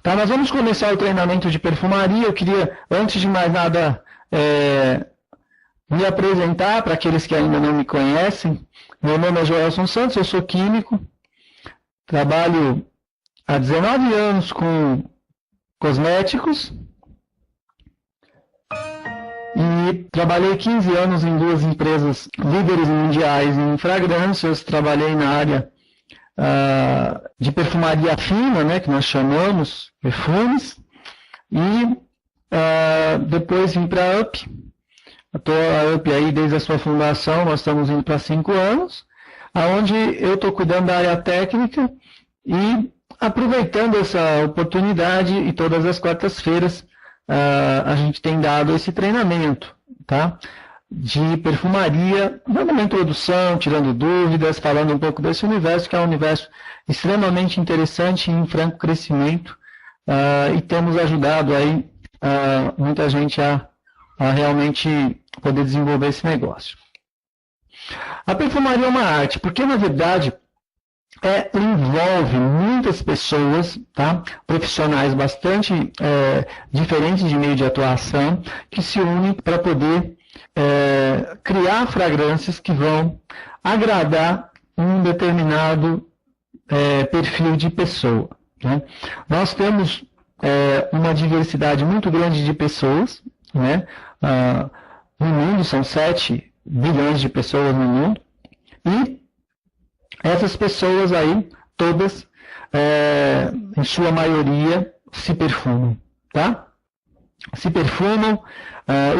Tá, nós vamos começar o treinamento de perfumaria. Eu queria, antes de mais nada, me apresentar para aqueles que ainda não me conhecem. Meu nome é Joelson Santos, eu sou químico, trabalho há 19 anos com cosméticos e trabalhei 15 anos em 2 empresas líderes mundiais em fragrâncias. Trabalhei na área de perfumaria fina, né, que nós chamamos perfumes, e depois vim para a UP. Estou a UP aí desde a sua fundação, nós estamos indo para 5 anos, onde eu estou cuidando da área técnica e aproveitando essa oportunidade, e todas as quartas-feiras a gente tem dado esse treinamento, tá? De perfumaria, dando uma introdução, tirando dúvidas, falando um pouco desse universo, que é um universo extremamente interessante e em franco crescimento, e temos ajudado aí muita gente a realmente poder desenvolver esse negócio. A perfumaria é uma arte, porque na verdade envolve muitas pessoas, tá? Profissionais bastante diferentes de meio de atuação, que se unem para poder criar fragrâncias que vão agradar um determinado perfil de pessoa, né? Nós temos uma diversidade muito grande de pessoas, né? No mundo são 7 bilhões de pessoas no mundo, e essas pessoas aí, todas, em sua maioria, se perfumam, tá? Se perfumam,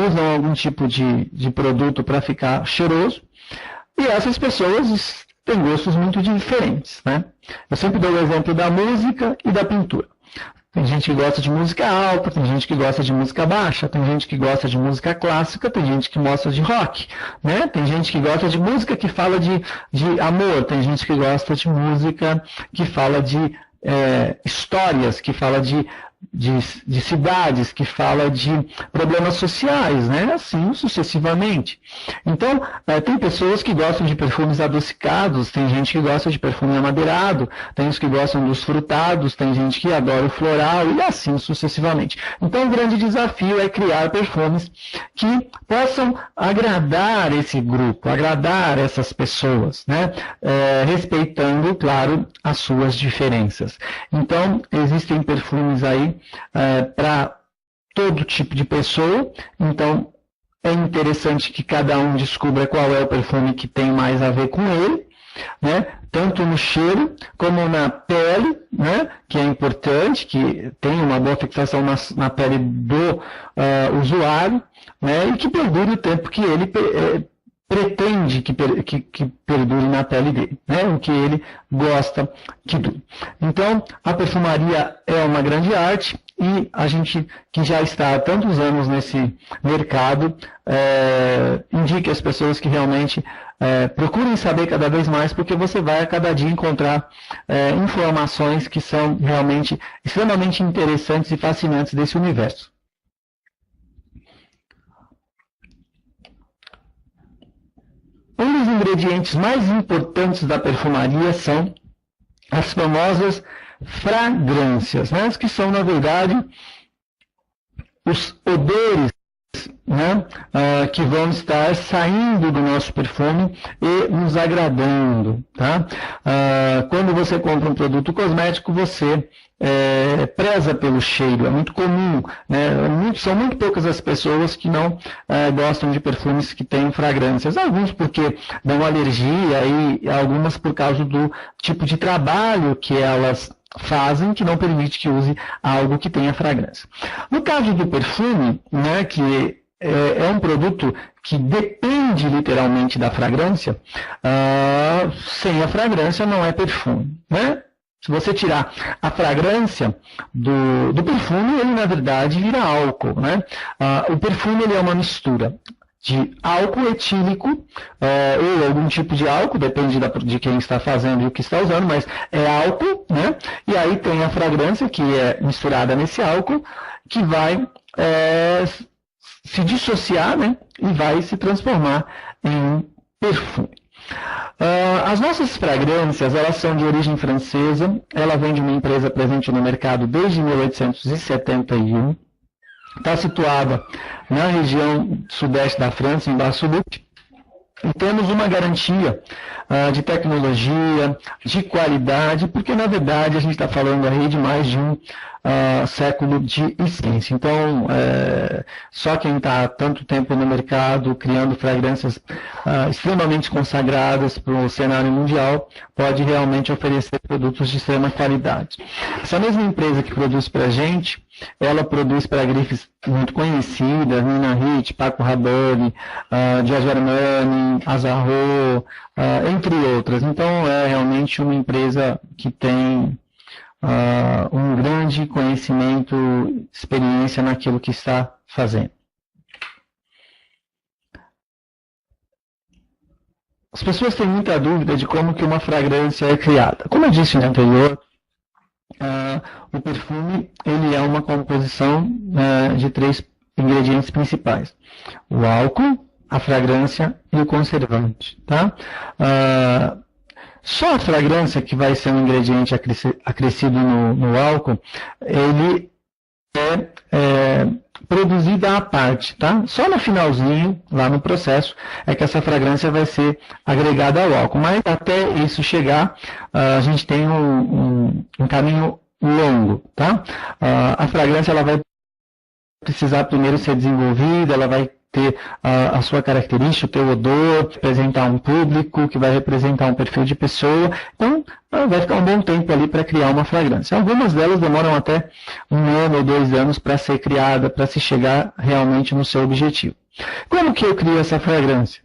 usam algum tipo de produto para ficar cheiroso, e essas pessoas têm gostos muito diferentes, né? Eu sempre dou o exemplo da música e da pintura. Tem gente que gosta de música alta, tem gente que gosta de música baixa, tem gente que gosta de música clássica, tem gente que gosta de rock, né? Tem gente que gosta de música que fala de amor, tem gente que gosta de música que fala de histórias, que fala de cidades, que fala de problemas sociais, né? Assim sucessivamente. Então, tem pessoas que gostam de perfumes adocicados, tem gente que gosta de perfume amadeirado, tem os que gostam dos frutados, tem gente que adora o floral, e assim sucessivamente. Então, o grande desafio é criar perfumes que possam agradar esse grupo, agradar essas pessoas, né? Respeitando, claro, as suas diferenças. Então, existem perfumes aí para todo tipo de pessoa. Então, é interessante que cada um descubra qual é o perfume que tem mais a ver com ele, né? Tanto no cheiro como na pele, né? Que é importante, que tem uma boa fixação na pele do usuário, né? E que perdure o tempo que ele pretende que perdure na pele dele, né? O que ele gosta que dure. Então, a perfumaria é uma grande arte, e a gente que já está há tantos anos nesse mercado, indica as pessoas que realmente procurem saber cada vez mais, porque você vai a cada dia encontrar informações que são realmente extremamente interessantes e fascinantes desse universo. Um dos ingredientes mais importantes da perfumaria são as famosas fragrâncias, né? Que são, na verdade, os odores, né? Que vão estar saindo do nosso perfume e nos agradando, tá? Quando você compra um produto cosmético, você preza pelo cheiro, é muito comum, né? São muito poucas as pessoas que não gostam de perfumes que têm fragrâncias, alguns porque dão alergia, e algumas por causa do tipo de trabalho que elas fazem, que não permite que use algo que tenha fragrância. No caso do perfume, né, que é um produto que depende literalmente da fragrância, sem a fragrância não é perfume, né? Se você tirar a fragrância do perfume, ele na verdade vira álcool, né? O perfume ele é uma mistura de álcool etílico ou algum tipo de álcool, depende de quem está fazendo e o que está usando, mas é álcool, né? E aí tem a fragrância que é misturada nesse álcool, que vai se dissociar, né? E vai se transformar em perfume. As nossas fragrâncias, elas são de origem francesa, ela vem de uma empresa presente no mercado desde 1871, está situada na região sudeste da França, em Bar-sur-Lot, e temos uma garantia de tecnologia, de qualidade, porque na verdade a gente está falando aí de mais de um século de existência. Então, só quem está há tanto tempo no mercado, criando fragrâncias extremamente consagradas para o cenário mundial, pode realmente oferecer produtos de extrema qualidade. Essa mesma empresa que produz para a gente, ela produz para grifes muito conhecidas, Nina Ricci, Paco Rabanne, Giorgio Armani, Azzarro, entre outras. Então, é realmente uma empresa que tem um grande conhecimento, experiência naquilo que está fazendo. As pessoas têm muita dúvida de como que uma fragrância é criada. Como eu disse no anterior, o perfume ele é uma composição de 3 ingredientes principais: o álcool, a fragrância e o conservante. Tá? Só a fragrância, que vai ser um ingrediente acrescido no álcool, ele é produzida à parte, tá? Só no finalzinho, lá no processo, é que essa fragrância vai ser agregada ao álcool. Mas até isso chegar, a gente tem um caminho longo, tá? A fragrância ela vai precisar primeiro ser desenvolvida, ela vai ter a sua característica, o teu odor, representar um público, que vai representar um perfil de pessoa. Então, vai ficar um bom tempo ali para criar uma fragrância. Algumas delas demoram até 1 ano ou 2 anos para ser criada, para se chegar realmente no seu objetivo. Como que eu crio essa fragrância?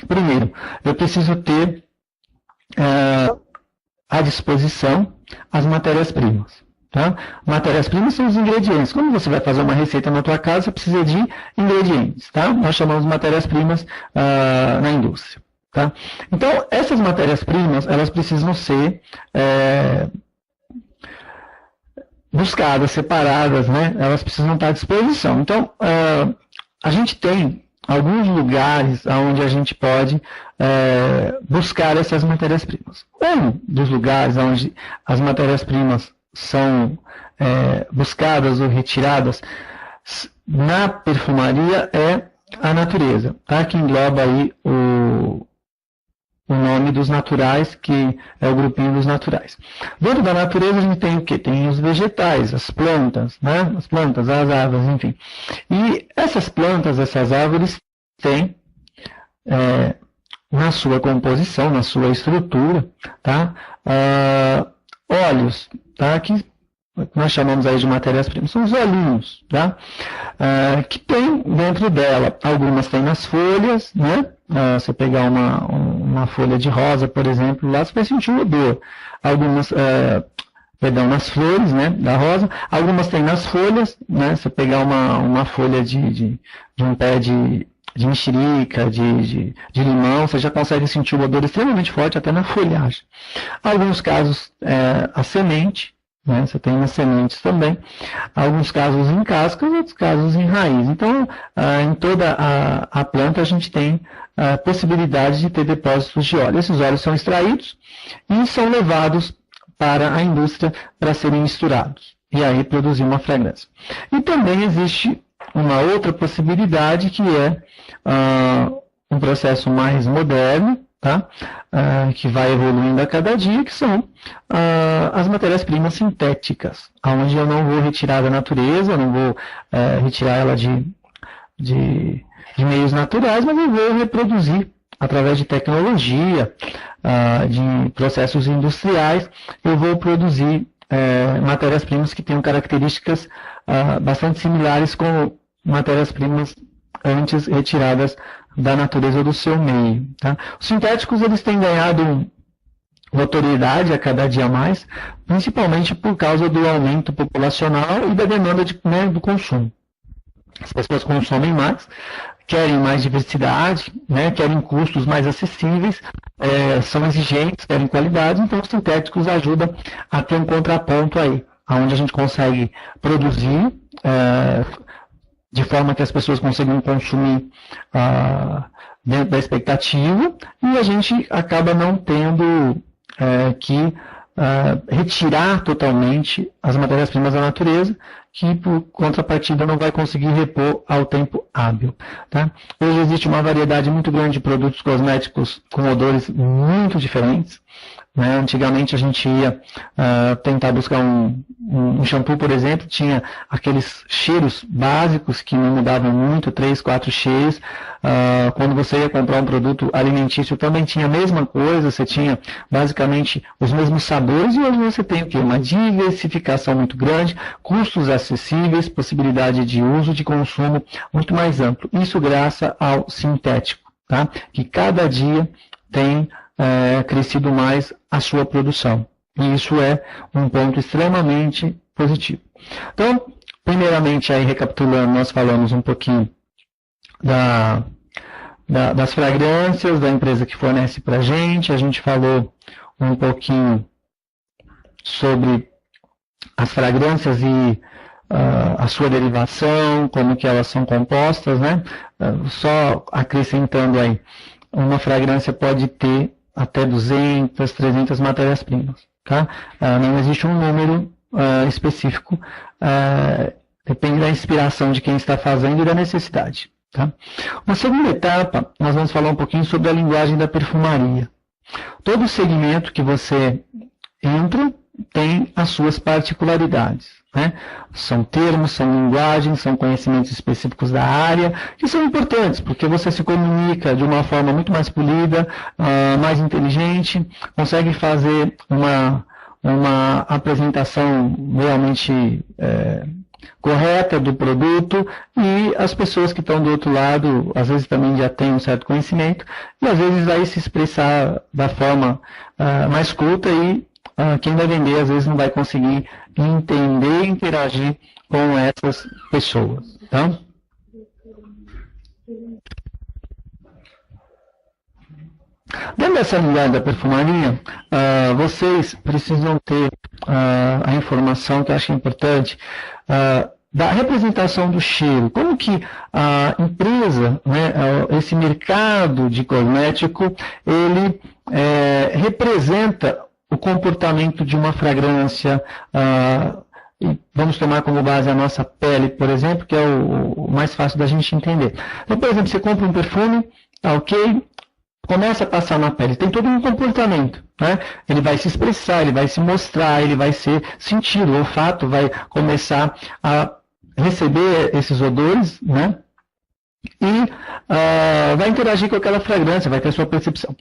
Primeiro, eu preciso ter à disposição as matérias-primas. Tá? Matérias-primas são os ingredientes. Como você vai fazer uma receita na tua casa, você precisa de ingredientes. Tá? Nós chamamos de matérias-primas na indústria. Tá? Então, essas matérias-primas, elas precisam ser buscadas, separadas, né? Elas precisam estar à disposição. Então, a gente tem alguns lugares onde a gente pode buscar essas matérias-primas. Um dos lugares onde as matérias-primas são buscadas ou retiradas na perfumaria é a natureza, tá? Que engloba aí o nome dos naturais, que é o grupinho dos naturais. Dentro da natureza a gente tem o quê? Tem os vegetais, as plantas, né? As plantas, as árvores, enfim. E essas plantas, essas árvores têm na sua composição, na sua estrutura, tá? Óleos, tá? Que nós chamamos aí de matérias-primas, são os olhinhos, tá? Que tem dentro dela, algumas tem nas folhas, né? Você pegar uma folha de rosa, por exemplo, lá você vai sentir o odor. Algumas, nas flores, né, da rosa, algumas tem nas folhas, né? Você pegar uma folha de um pé de mexerica, de limão, você já consegue sentir o odor extremamente forte até na folhagem. Alguns casos, a semente, né? Você tem nas sementes também. Alguns casos em cascas, outros casos em raiz. Então, em toda a planta a gente tem a possibilidade de ter depósitos de óleo. Esses óleos são extraídos e são levados para a indústria para serem misturados. E aí produzir uma fragrância. E também existe uma outra possibilidade que é um processo mais moderno, tá? Que vai evoluindo a cada dia, que são as matérias-primas sintéticas, onde eu não vou retirar da natureza, eu não vou retirar ela de meios naturais, mas eu vou reproduzir através de tecnologia, de processos industriais, eu vou produzir matérias-primas que tenham características bastante similares com matérias-primas antes retiradas da natureza do seu meio. Tá? Os sintéticos eles têm ganhado notoriedade a cada dia mais, principalmente por causa do aumento populacional e da demanda do consumo. As pessoas consomem mais, querem mais diversidade, né, querem custos mais acessíveis, são exigentes, querem qualidade, então os sintéticos ajudam a ter um contraponto aí, onde a gente consegue produzir de forma que as pessoas consigam consumir dentro da expectativa e a gente acaba não tendo que retirar totalmente as matérias-primas da natureza, que por contrapartida não vai conseguir repor ao tempo hábil. Tá? Hoje existe uma variedade muito grande de produtos cosméticos com odores muito diferentes. Né? Antigamente a gente ia tentar buscar um shampoo, por exemplo, tinha aqueles cheiros básicos que não mudavam muito, 3, 4 cheiros. Quando você ia comprar um produto alimentício também tinha a mesma coisa, você tinha basicamente os mesmos sabores, e hoje você tem o quê? Uma diversificação muito grande, custos acessíveis, possibilidade de uso, de consumo muito mais amplo. Isso graças ao sintético, tá? Que cada dia tem crescido mais a sua produção. E isso é um ponto extremamente positivo. Então, primeiramente, aí recapitulando, nós falamos um pouquinho das fragrâncias, da empresa que fornece para a gente falou um pouquinho sobre as fragrâncias e a sua derivação, como que elas são compostas, né? Só acrescentando aí, uma fragrância pode ter até 200, 300 matérias-primas. Tá? Não existe um número específico, depende da inspiração de quem está fazendo e da necessidade. Tá? Uma segunda etapa, nós vamos falar um pouquinho sobre a linguagem da perfumaria. Todo segmento que você entra tem as suas particularidades. Né? São termos, são linguagens, são conhecimentos específicos da área, que são importantes, porque você se comunica de uma forma muito mais polida, mais inteligente, consegue fazer uma apresentação realmente correta do produto, e as pessoas que estão do outro lado, às vezes também já têm um certo conhecimento, e às vezes vai se expressar da forma mais culta, e quem vai vender às vezes não vai conseguir entender e interagir com essas pessoas. Tá? Dentro dessa linguagem da perfumaria, vocês precisam ter a informação que eu acho importante, da representação do cheiro. Como que a empresa, né, esse mercado de cosmético, ele representa o comportamento de uma fragrância. E vamos tomar como base a nossa pele, por exemplo, que é o mais fácil da gente entender. Então, por exemplo, você compra um perfume, ok, começa a passar na pele, tem todo um comportamento, né? Ele vai se expressar, ele vai se mostrar, ele vai ser sentido, o olfato vai começar a receber esses odores, né? E vai interagir com aquela fragrância, vai ter sua percepção.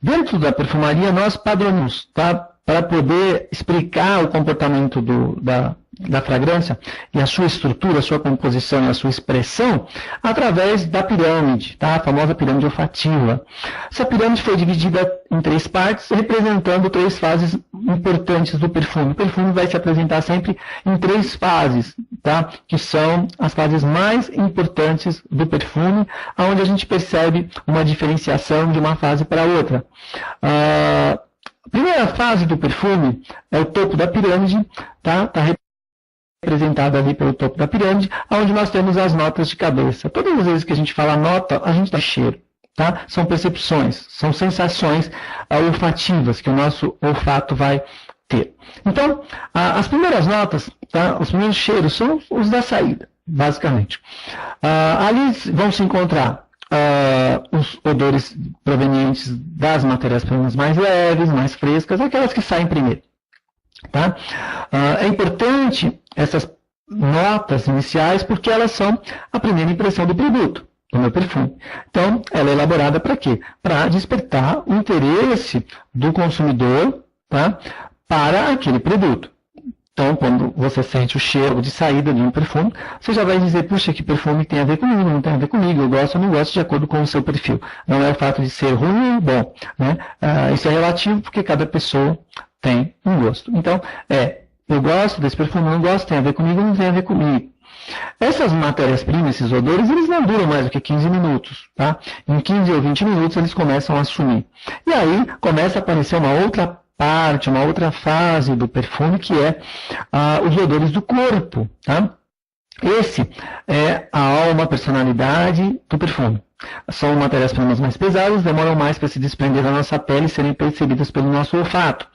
Dentro da perfumaria, nós padronizamos, tá? Para poder explicar o comportamento da fragrância e a sua estrutura, a sua composição e a sua expressão através da pirâmide, tá? A famosa pirâmide olfativa. Essa pirâmide foi dividida em 3 partes, representando 3 fases importantes do perfume. O perfume vai se apresentar sempre em 3 fases, tá? Que são as fases mais importantes do perfume, onde a gente percebe uma diferenciação de uma fase para outra. A primeira fase do perfume é o topo da pirâmide, tá? Está representada ali pelo topo da pirâmide, onde nós temos as notas de cabeça. Todas as vezes que a gente fala nota, a gente dá cheiro, tá? São percepções, são sensações olfativas que o nosso olfato vai ter. Então, as primeiras notas, tá? Os primeiros cheiros são os da saída, basicamente. Ali vão se encontrar os odores provenientes das matérias-primas mais leves, mais frescas, aquelas que saem primeiro. Tá? É importante essas notas iniciais porque elas são a primeira impressão do produto, do meu perfume. Então, ela é elaborada para quê? Para despertar o interesse do consumidor, tá? Para aquele produto. Então, quando você sente o cheiro de saída de um perfume, você já vai dizer, puxa, que perfume tem a ver comigo, não tem a ver comigo, eu gosto ou não gosto de acordo com o seu perfil. Não é o fato de ser ruim ou bom, né? Isso é relativo porque cada pessoa tem um gosto. Então, eu gosto desse perfume, não gosto, tem a ver comigo ou não tem a ver comigo. Essas matérias-primas, esses odores, eles não duram mais do que 15 minutos, tá? Em 15 ou 20 minutos eles começam a sumir. E aí começa a aparecer uma outra parte, uma outra fase do perfume, que é os odores do corpo, tá? Esse é a alma, a personalidade do perfume. São matérias-primas mais pesadas, demoram mais para se desprender da nossa pele e serem percebidas pelo nosso olfato.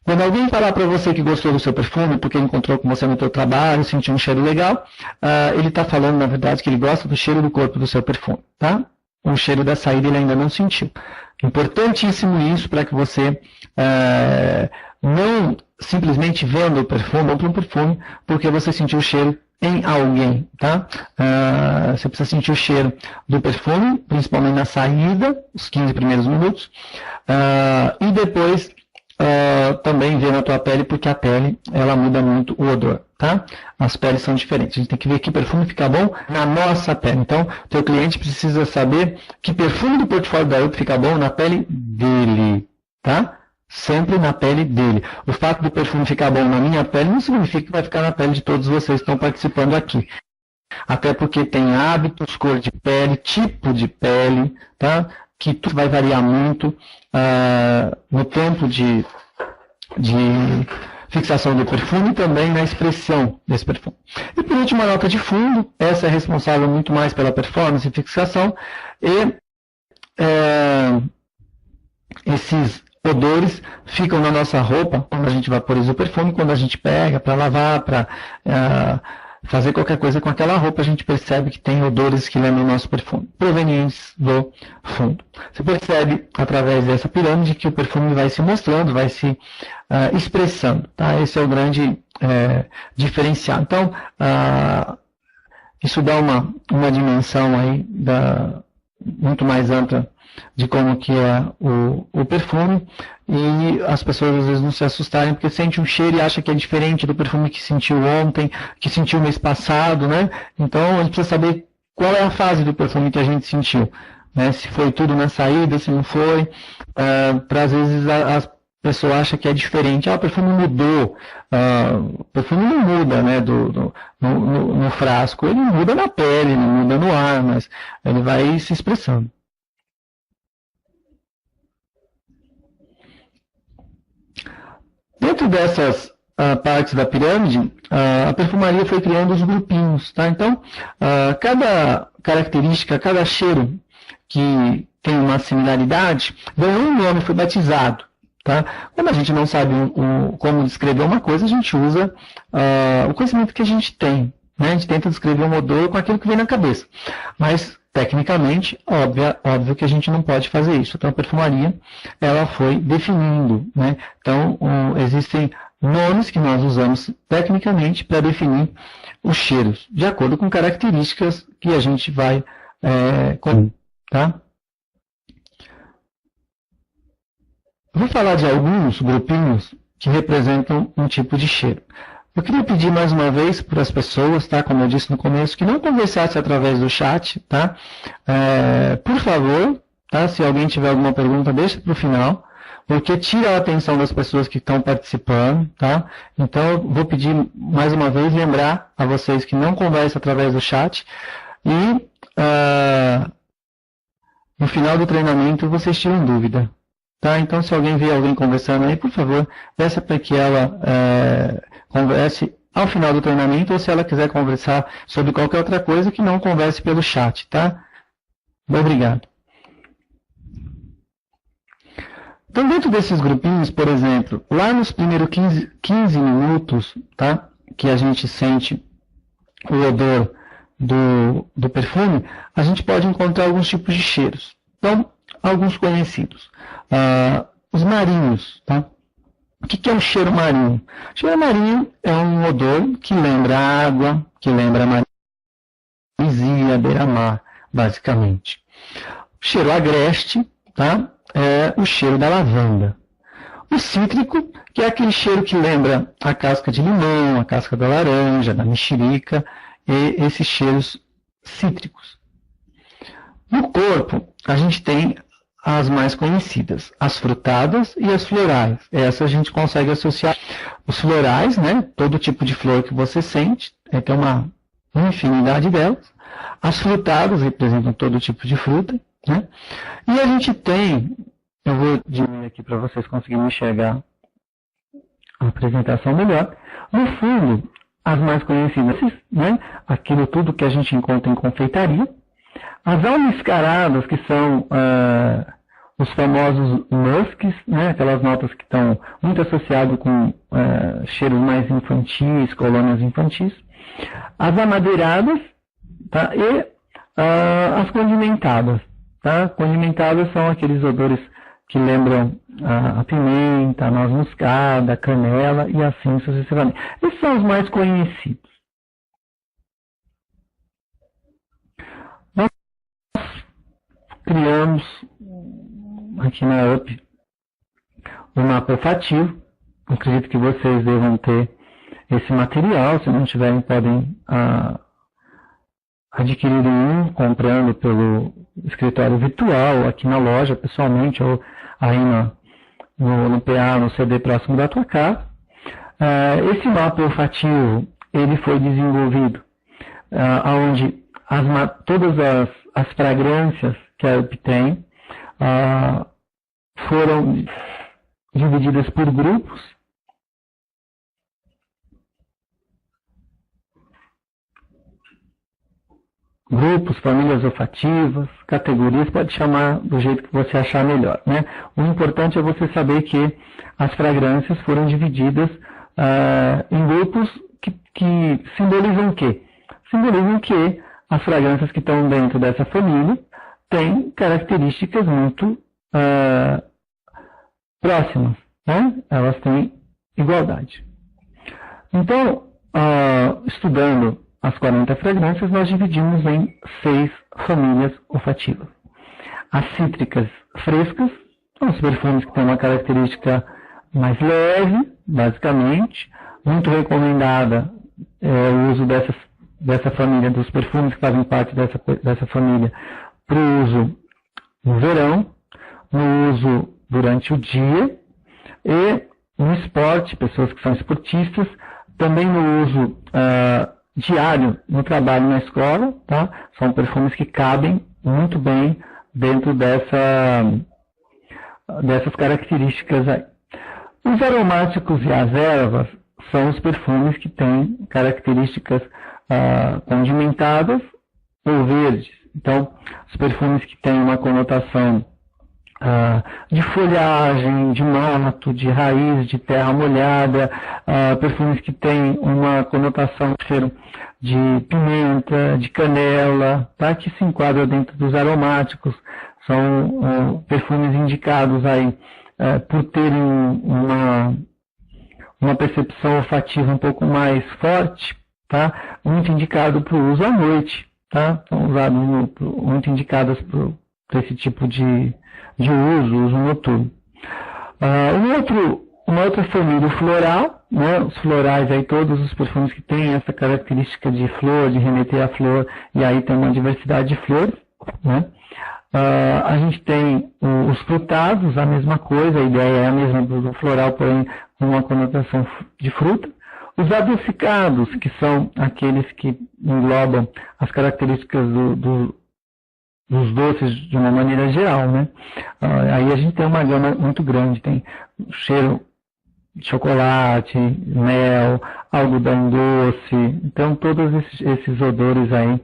Quando alguém falar para você que gostou do seu perfume, porque encontrou com você no seu trabalho, sentiu um cheiro legal, ele está falando, na verdade, que ele gosta do cheiro do corpo do seu perfume, tá? O cheiro da saída ele ainda não sentiu. Importantíssimo isso para que você não simplesmente venda o perfume ou para um perfume porque você sentiu o cheiro em alguém, tá? Você precisa sentir o cheiro do perfume, principalmente na saída, os 15 primeiros minutos, e depois também ver na tua pele, porque a pele ela muda muito o odor, tá? As peles são diferentes. A gente tem que ver que perfume fica bom na nossa pele. Então, o teu cliente precisa saber que perfume do portfólio da UP fica bom na pele dele, tá? Sempre na pele dele. O fato do perfume ficar bom na minha pele não significa que vai ficar na pele de todos vocês que estão participando aqui. Até porque tem hábitos, cor de pele, tipo de pele, tá? Que tudo vai variar muito no tempo de fixação do perfume e também na expressão desse perfume. E por último, a nota de fundo. Essa é responsável muito mais pela performance e fixação. E esses odores ficam na nossa roupa quando a gente vaporiza o perfume, quando a gente pega para lavar, para fazer qualquer coisa com aquela roupa, a gente percebe que tem odores que lembram o nosso perfume, provenientes do fundo. Você percebe, através dessa pirâmide, que o perfume vai se mostrando, vai se expressando. Tá? Esse é o grande diferencial. Então, isso dá uma dimensão aí muito mais ampla de como que é o perfume, e as pessoas às vezes não se assustarem porque sente um cheiro e acha que é diferente do perfume que sentiu ontem, que sentiu mês passado, né? Então a gente precisa saber qual é a fase do perfume que a gente sentiu, né? Se foi tudo na saída, se não foi, para às vezes a pessoa acha que é diferente. O perfume mudou, o perfume não muda, né, no frasco, ele muda na pele, não muda no ar, mas ele vai se expressando. Dentro dessas partes da pirâmide, a perfumaria foi criando os grupinhos. Tá? Então, cada característica, cada cheiro que tem uma similaridade, ganhou um nome, foi batizado. Tá? Quando a gente não sabe como descrever uma coisa, a gente usa o conhecimento que a gente tem. Né? A gente tenta descrever um odor com aquilo que vem na cabeça. Mas, tecnicamente, óbvio que a gente não pode fazer isso. Então, a perfumaria ela foi definindo. Né? Então, existem nomes que nós usamos tecnicamente para definir os cheiros, de acordo com características que a gente vai tá? Vou falar de alguns grupinhos que representam um tipo de cheiro. Eu queria pedir mais uma vez para as pessoas, tá? Como eu disse no começo, que não conversasse através do chat, tá? Por favor, tá? Se alguém tiver alguma pergunta, deixa para o final, porque tira a atenção das pessoas que estão participando, tá? Então, eu vou pedir mais uma vez, lembrar a vocês que não conversem através do chat e no final do treinamento vocês tiram dúvida. Tá? Então, se alguém vê alguém conversando aí, por favor, peça para que ela converse ao final do treinamento, ou se ela quiser conversar sobre qualquer outra coisa, que não converse pelo chat, tá? Obrigado. Então, dentro desses grupinhos, por exemplo, lá nos primeiros 15 minutos, tá? Que a gente sente o odor do perfume, a gente pode encontrar alguns tipos de cheiros. Então, alguns conhecidos. Os marinhos, tá? O que é um cheiro marinho? O cheiro marinho é um odor que lembra água, que lembra marisia, beira-mar, basicamente. O cheiro agreste, tá? É o cheiro da lavanda. O cítrico, que é aquele cheiro que lembra a casca de limão, a casca da laranja, da mexerica, e esses cheiros cítricos. No corpo, a gente tem as mais conhecidas, as frutadas e as florais. Essa a gente consegue associar os florais, né? Todo tipo de flor que você sente, tem uma infinidade delas. As frutadas representam todo tipo de fruta, né? E a gente tem, eu vou diminuir aqui para vocês conseguirem enxergar a apresentação melhor. No fundo, as mais conhecidas, né? Aquilo tudo que a gente encontra em confeitaria. As almiscaradas, que são os famosos musks, né, aquelas notas que estão muito associadas com cheiros mais infantis, colônias infantis. As amadeiradas, tá, e as condimentadas. Tá? Condimentadas são aqueles odores que lembram a pimenta, a noz moscada, a canela e assim sucessivamente. Esses são os mais conhecidos. Nós criamos aqui na UP o mapa olfativo. Acredito que vocês devam ter esse material. Se não tiverem, podem adquirir um comprando pelo escritório virtual, aqui na loja, pessoalmente, ou aí no PA, no CD próximo da tua casa. Esse mapa olfativo, ele foi desenvolvido onde todas as fragrâncias que a UP tem foram divididas por grupos. Grupos, famílias olfativas, categorias, pode chamar do jeito que você achar melhor, né? O importante é você saber que as fragrâncias foram divididas em grupos que simbolizam o quê? Simbolizam que as fragrâncias que estão dentro dessa família têm características muito próximas, né? Elas têm igualdade. Então, estudando as 40 fragrâncias, nós dividimos em 6 famílias olfativas. As cítricas frescas são os perfumes que têm uma característica mais leve, basicamente. Muito recomendada o uso dessa família, dos perfumes que fazem parte dessa família, para o uso no verão, no uso durante o dia e no esporte, pessoas que são esportistas, também no uso diário no trabalho na escola, tá? São perfumes que cabem muito bem dentro dessas características aí. Os aromáticos e as ervas são os perfumes que têm características condimentadas ou verdes. Então, os perfumes que têm uma conotação de folhagem, de mato, de raiz, de terra molhada, perfumes que têm uma conotação de pimenta, de canela, tá? Que se enquadra dentro dos aromáticos. São perfumes indicados aí por terem uma percepção olfativa um pouco mais forte, tá? Muito indicado para o uso à noite, tá? São usados muito indicadas para esse tipo de uso noturno. Uma outra família floral, né? Os florais aí, todos os perfumes que têm essa característica de flor, de remeter à flor, e aí tem uma diversidade de flores, né? A gente tem os frutados, a mesma coisa, a ideia é a mesma do floral, porém com uma conotação de fruta. Os adocicados, que são aqueles que englobam as características dos doces de uma maneira geral, né? Aí a gente tem uma gama muito grande, tem cheiro de chocolate, mel, algodão doce, então todos esses odores aí,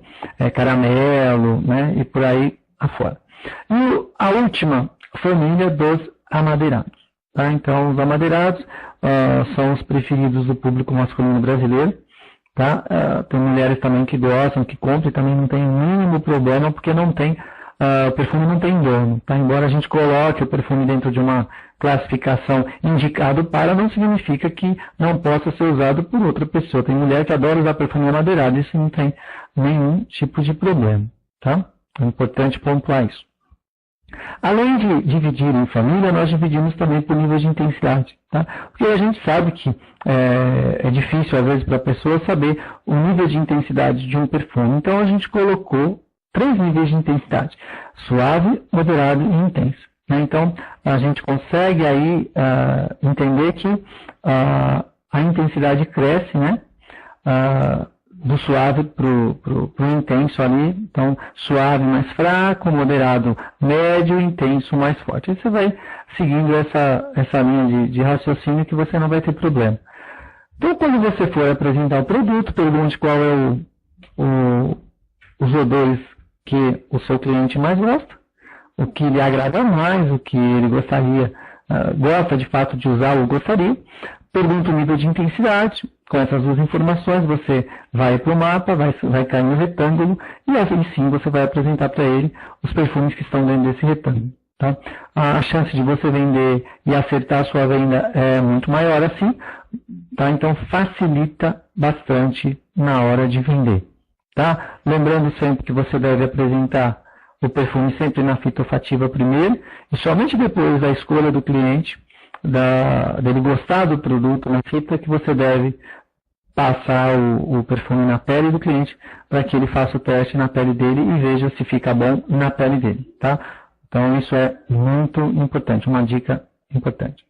caramelo, né? E por aí afora. E a última família dos amadeirados, tá? Então os amadeirados são os preferidos do público masculino brasileiro. Tá? Tem mulheres também que gostam, que compram e também não tem o mínimo problema, porque não tem, o perfume não tem dono. Tá? Embora a gente coloque o perfume dentro de uma classificação indicado para, não significa que não possa ser usado por outra pessoa. Tem mulher que adora usar perfume amadeirado, isso não tem nenhum tipo de problema. Tá? É importante pontuar isso. Além de dividir em família, nós dividimos também por níveis de intensidade, tá? Porque a gente sabe que é difícil, às vezes, para a pessoa saber o nível de intensidade de um perfume. Então, a gente colocou 3 níveis de intensidade: suave, moderado e intenso. Né? Então, a gente consegue aí entender que a intensidade cresce, né? Do suave para o intenso ali. Então, suave mais fraco, moderado médio, intenso mais forte. Aí você vai seguindo essa linha de raciocínio que você não vai ter problema. Então, quando você for apresentar o produto, pergunte qual é os odores que o seu cliente mais gosta, o que lhe agrada mais, o que ele gostaria, gosta de fato de usar ou gostaria. Pergunta o nível de intensidade. Com essas duas informações, você vai para o mapa, vai cair no retângulo, e aí sim você vai apresentar para ele os perfumes que estão dentro desse retângulo. Tá? A chance de você vender e acertar a sua venda é muito maior assim, tá? Então facilita bastante na hora de vender. Tá? Lembrando sempre que você deve apresentar o perfume sempre na fita olfativa primeiro, e somente depois da escolha do cliente, dele gostar do produto na fita, que você deve passar o perfume na pele do cliente, para que ele faça o teste na pele dele e veja se fica bom na pele dele. Tá? Então isso é muito importante, uma dica importante.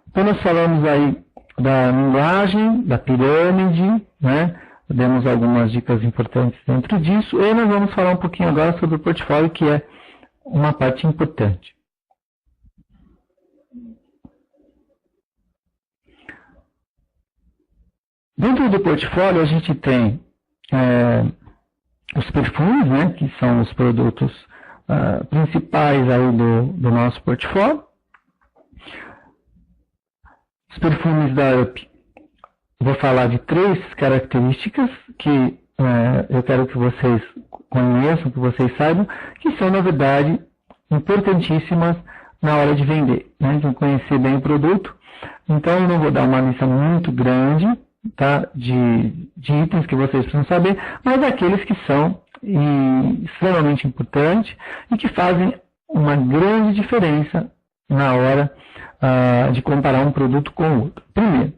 Então nós falamos aí da linguagem, da pirâmide, né? Demos algumas dicas importantes dentro disso, e nós vamos falar um pouquinho agora sobre o portfólio, que é uma parte importante. Dentro do portfólio a gente tem os perfumes, né, que são os produtos principais aí do nosso portfólio. Os perfumes da UP, vou falar de 3 características que eu quero que vocês conheçam, que vocês saibam, que são, na verdade, importantíssimas na hora de vender, né, de conhecer bem o produto. Então, eu não vou dar uma lista muito grande, tá, de itens que vocês precisam saber, mas aqueles que são extremamente importantes e que fazem uma grande diferença na hora de comparar um produto com o outro. Primeiro,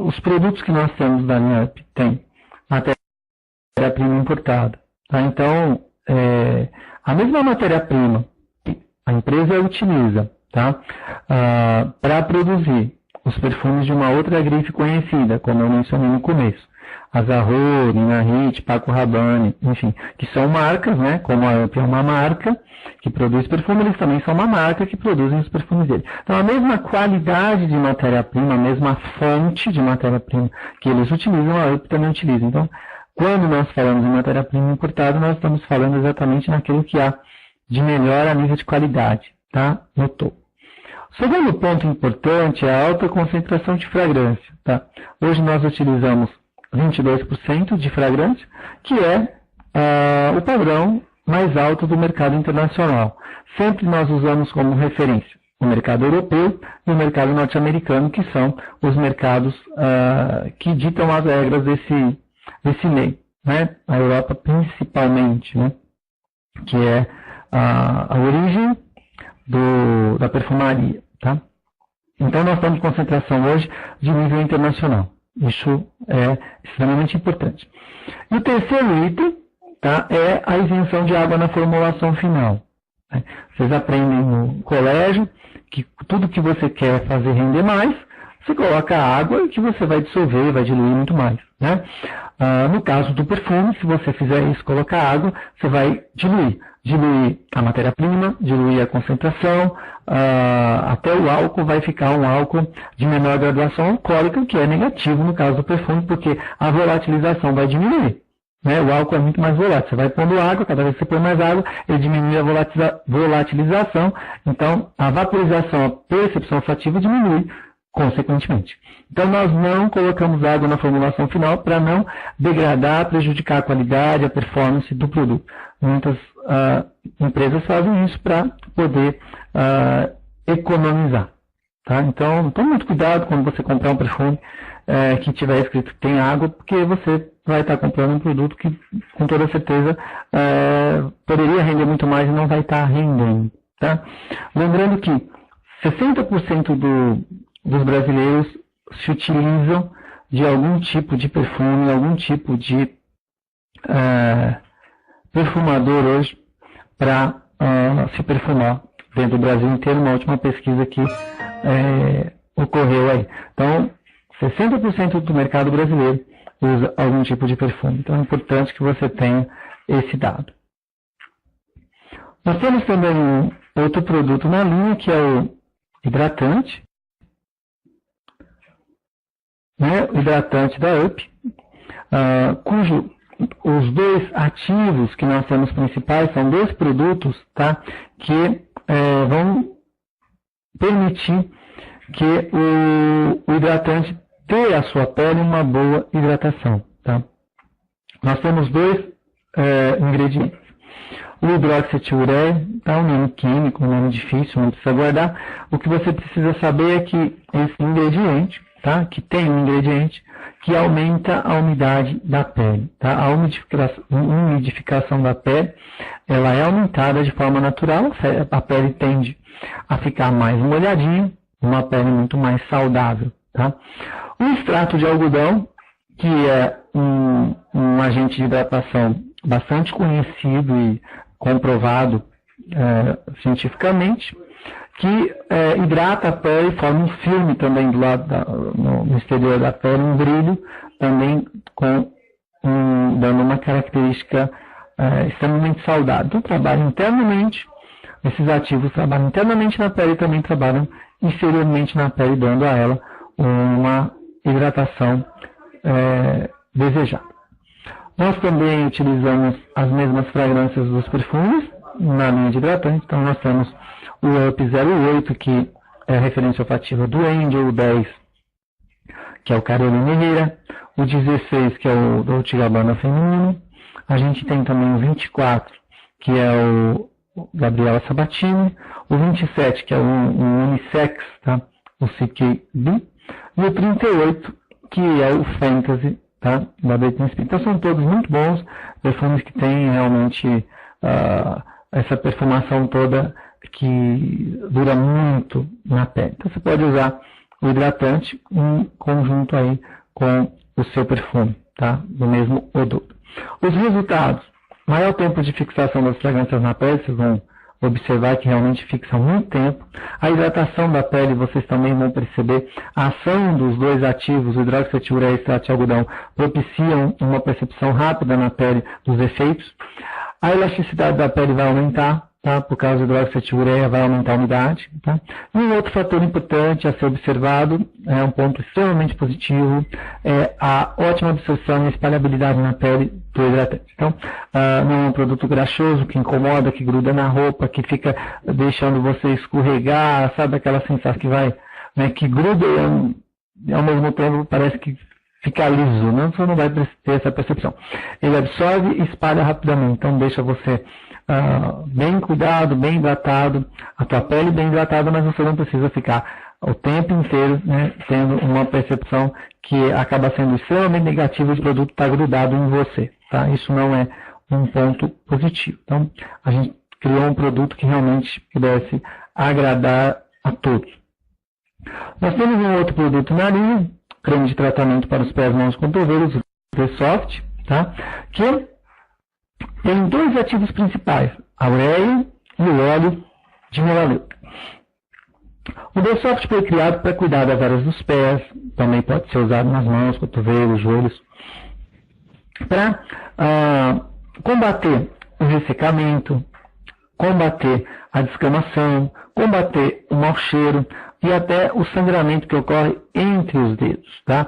os produtos que nós temos da linha UP tem matéria-prima importada. Tá? Então, a mesma matéria-prima que a empresa utiliza, tá, para produzir os perfumes de uma outra grife conhecida, como eu mencionei no começo. Azzarro, Nina Ricci, Paco Rabanne, enfim, que são marcas, né? Como a UP é uma marca que produz perfume, eles também são uma marca que produzem os perfumes dele. Então, a mesma qualidade de matéria-prima, a mesma fonte de matéria-prima que eles utilizam, a UP também utiliza. Então, quando nós falamos em matéria-prima importada, nós estamos falando exatamente naquilo que há de melhor a nível de qualidade, tá? No topo. O segundo ponto importante é a alta concentração de fragrância. Tá? Hoje nós utilizamos 22% de fragrância, que é o padrão mais alto do mercado internacional. Sempre nós usamos como referência o mercado europeu e o mercado norte-americano, que são os mercados que ditam as regras desse meio. Né? A Europa principalmente, né? Que é a origem da perfumaria. Tá? Então, nós estamos em concentração hoje de nível internacional. Isso é extremamente importante. E o terceiro item, tá, é a isenção de água na formulação final. Vocês aprendem no colégio que tudo que você quer fazer render mais, você coloca água que você vai dissolver, vai diluir muito mais. Né? No caso do perfume, se você fizer isso, colocar água, você vai diluir. Diluir a matéria-prima, diluir a concentração, até o álcool vai ficar um álcool de menor graduação alcoólica, que é negativo no caso do perfume, porque a volatilização vai diminuir. Né? O álcool é muito mais volátil. Você vai pondo água, cada vez que você põe mais água, ele diminui a volatilização, então a vaporização, a percepção olfativa diminui consequentemente. Então, nós não colocamos água na formulação final para não degradar, prejudicar a qualidade, a performance do produto. Muitas empresas fazem isso para poder economizar. Tá? Então, tome muito cuidado quando você comprar um perfume que tiver escrito que tem água, porque você vai estar comprando um produto que, com toda certeza, poderia render muito mais e não vai estar rendendo. Tá? Lembrando que 60% dos brasileiros se utilizam de algum tipo de perfume, algum tipo de perfumador hoje para se perfumar dentro do Brasil inteiro, uma última pesquisa que ocorreu aí. Então, 60% do mercado brasileiro usa algum tipo de perfume. Então, é importante que você tenha esse dado. Nós temos também um outro produto na linha, que é o hidratante. Né? O hidratante da UP, cujo os dois ativos que nós temos principais são dois produtos, tá, que vão permitir que o hidratante tenha a sua pele uma boa hidratação. Tá? Nós temos dois ingredientes. O hidroxietiluré, tá, um nome químico, um nome difícil, não precisa guardar. O que você precisa saber é que esse ingrediente, tá, que tem um ingrediente que aumenta a umidade da pele. Tá? A umidificação da pele ela é aumentada de forma natural, a pele tende a ficar mais molhadinha, uma pele muito mais saudável. Tá? O extrato de algodão, que é um agente de hidratação bastante conhecido e comprovado cientificamente, que hidrata a pele, forma um filme também do lado no exterior da pele, um brilho, também dando uma característica extremamente saudável. Então, trabalha internamente, esses ativos trabalham internamente na pele e também trabalham exteriormente na pele, dando a ela uma hidratação desejada. Nós também utilizamos as mesmas fragrâncias dos perfumes na linha de hidratante. Então, nós temos o UP 08, que é a referência olfativa do Angel, o 10, que é o Carolina Herrera, o 16, que é o Dolce & Gabbana feminino. A gente tem também o 24, que é o Gabriela Sabatini, o 27, que é o Unisex, tá? O CKB, e o 38, que é o Fantasy, tá? Da Britney Spears. Então são todos muito bons, perfumes que têm realmente essa perfumação toda que dura muito na pele. Então você pode usar o hidratante em conjunto aí com o seu perfume, tá? Do mesmo odor. Os resultados: maior tempo de fixação das fragrâncias na pele, vocês vão observar que realmente fixa muito tempo. A hidratação da pele, vocês também vão perceber a ação dos dois ativos, o hidroxietiluré e o extrato de algodão, propiciam uma percepção rápida na pele dos efeitos. A elasticidade da pele vai aumentar, tá? Por causa do hidroxietiluré vai aumentar a umidade. Tá? E um outro fator importante a ser observado, um ponto extremamente positivo, é a ótima absorção e espalhabilidade na pele do hidratante. Então, não é um produto graxoso que incomoda, que gruda na roupa, que fica deixando você escorregar, sabe aquela sensação que vai, né, que gruda e ao mesmo tempo parece que fica liso, né? Você não vai ter essa percepção. Ele absorve e espalha rapidamente, então deixa você bem cuidado, bem hidratado, a tua pele bem hidratada, mas você não precisa ficar o tempo inteiro, né, tendo uma percepção que acaba sendo extremamente negativa e o produto está grudado em você. Tá? Isso não é um ponto positivo. Então, a gente criou um produto que realmente pudesse agradar a todos. Nós temos um outro produto na linha, creme de tratamento para os pés, mãos e cotovelos, o The Soft, tá? Que tem dois ativos principais, a ureia e o óleo de melaleuca. O The Soft foi criado para cuidar das áreas dos pés, também pode ser usado nas mãos, cotovelos, joelhos, para combater o ressecamento, combater a descamação, combater o mau cheiro e até o sangramento que ocorre entre os dedos. Tá?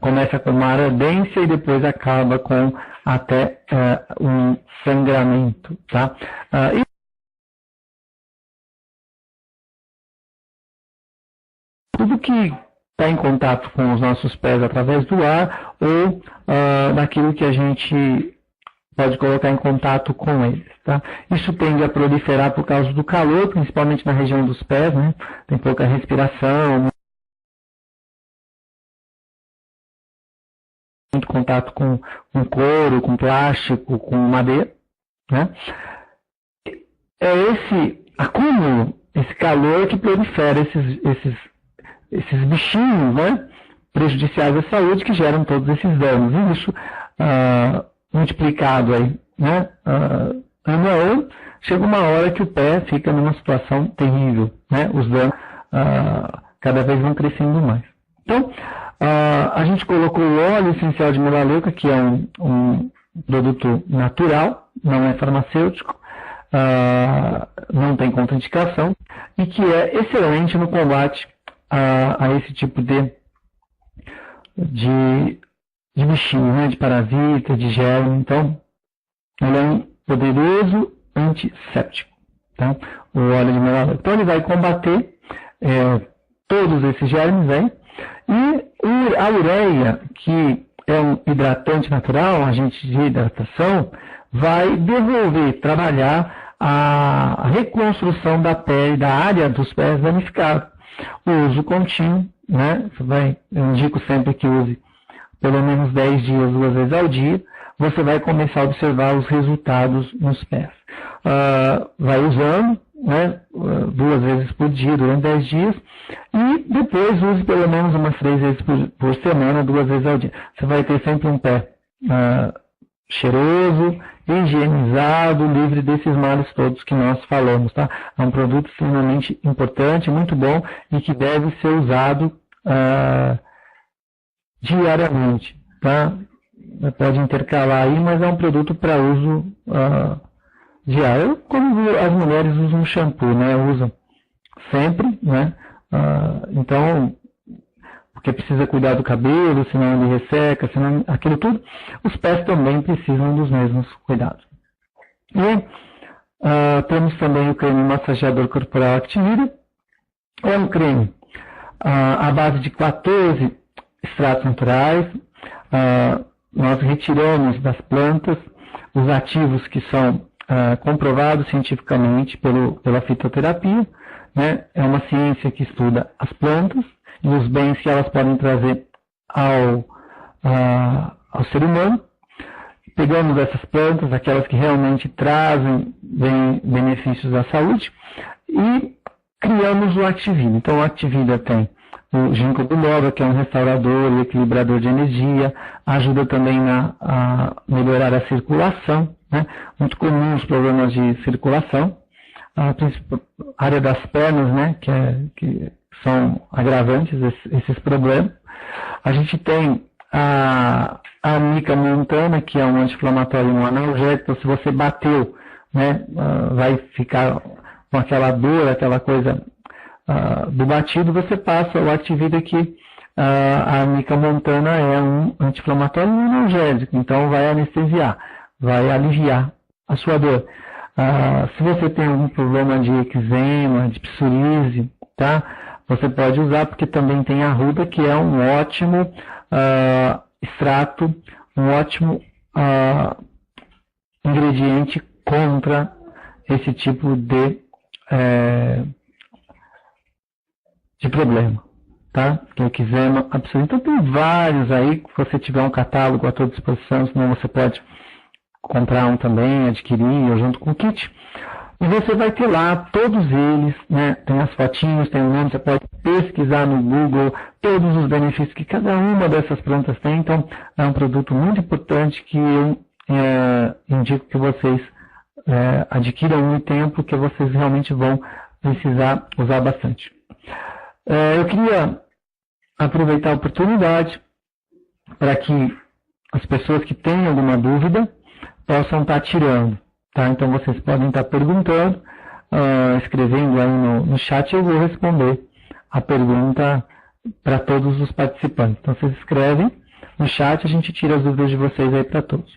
Começa com uma ardência e depois acaba com até um sangramento. Tá? Tudo que está em contato com os nossos pés através do ar ou daquilo que a gente pode colocar em contato com eles. Tá? Isso tende a proliferar por causa do calor, principalmente na região dos pés, né? Tem pouca respiração, muito contato com couro, com plástico, com madeira. Né? É esse acúmulo, esse calor que prolifera esses bichinhos, né, prejudiciais à saúde que geram todos esses danos. E isso, multiplicado aí, né, ano a ano, chega uma hora que o pé fica numa situação terrível. Né, os danos cada vez vão crescendo mais. Então, a gente colocou o óleo essencial de melaleuca, que é um produto natural, não é farmacêutico, não tem contraindicação, e que é excelente no combate a esse tipo de de bichinho, né, de parasita, de germe. Então, ele é um poderoso antisséptico, tá? O óleo de melaleuca. Então, ele vai combater todos esses germes aí. E a ureia, que é um hidratante natural, um agente de hidratação, vai devolver, trabalhar a reconstrução da pele, da área dos pés danificada. O uso contínuo, né? Eu indico sempre que use pelo menos 10 dias, 2 vezes ao dia. Você vai começar a observar os resultados nos pés. Vai usando, né, 2 vezes por dia durante 10 dias e depois use pelo menos umas 3 vezes por semana, 2 vezes ao dia. Você vai ter sempre um pé cheiroso, higienizado, livre desses males todos que nós falamos, tá? É um produto extremamente importante, muito bom e que deve ser usado diariamente, tá? Pode intercalar aí, mas é um produto para uso diário, como as mulheres usam shampoo, né? Usam sempre, né? Então, porque precisa cuidar do cabelo, senão ele resseca, senão aquilo tudo. Os pés também precisam dos mesmos cuidados. E temos também o creme massageador corporal Activida. É um creme à base de 14 extratos naturais. Nós retiramos das plantas os ativos que são comprovados cientificamente pela fitoterapia, né? É uma ciência que estuda as plantas e os bens que elas podem trazer ao ser humano. Pegamos essas plantas, aquelas que realmente trazem benefícios à saúde, e criamos o Activida. Então, o Activida tem o ginkgo biloba, que é um restaurador e equilibrador de energia, ajuda também a melhorar a circulação, né? Muito comum os problemas de circulação, a área das pernas, né? que são agravantes esses problemas. A gente tem a mica montana, que é um anti-inflamatório e um analgésico. Então, se você bateu, né, vai ficar com aquela dor, aquela coisa do batido, você passa o Activida, que a mica montana é um anti-inflamatório e um analgésico, então vai anestesiar, vai aliviar a sua dor. Se você tem algum problema de eczema, de psoríase, tá? Você pode usar, porque também tem a ruda, que é um ótimo extrato, um ótimo ingrediente contra esse tipo de problema, tá? Que é o eczema absoluto. Então tem vários aí, se você tiver um catálogo à sua disposição, senão você pode comprar um também, adquirir, ou junto com o kit. E você vai ter lá todos eles, né? Tem as fotinhos, tem o nome, você pode pesquisar no Google todos os benefícios que cada uma dessas plantas tem. Então, é um produto muito importante que eu indico que vocês adquiram um tempo, que vocês realmente vão precisar usar bastante. Eu queria aproveitar a oportunidade para que as pessoas que têm alguma dúvida possam estar tirando. Tá? Então vocês podem estar perguntando, escrevendo aí no chat, eu vou responder a pergunta para todos os participantes. Então vocês escrevem no chat, a gente tira as dúvidas de vocês aí para todos.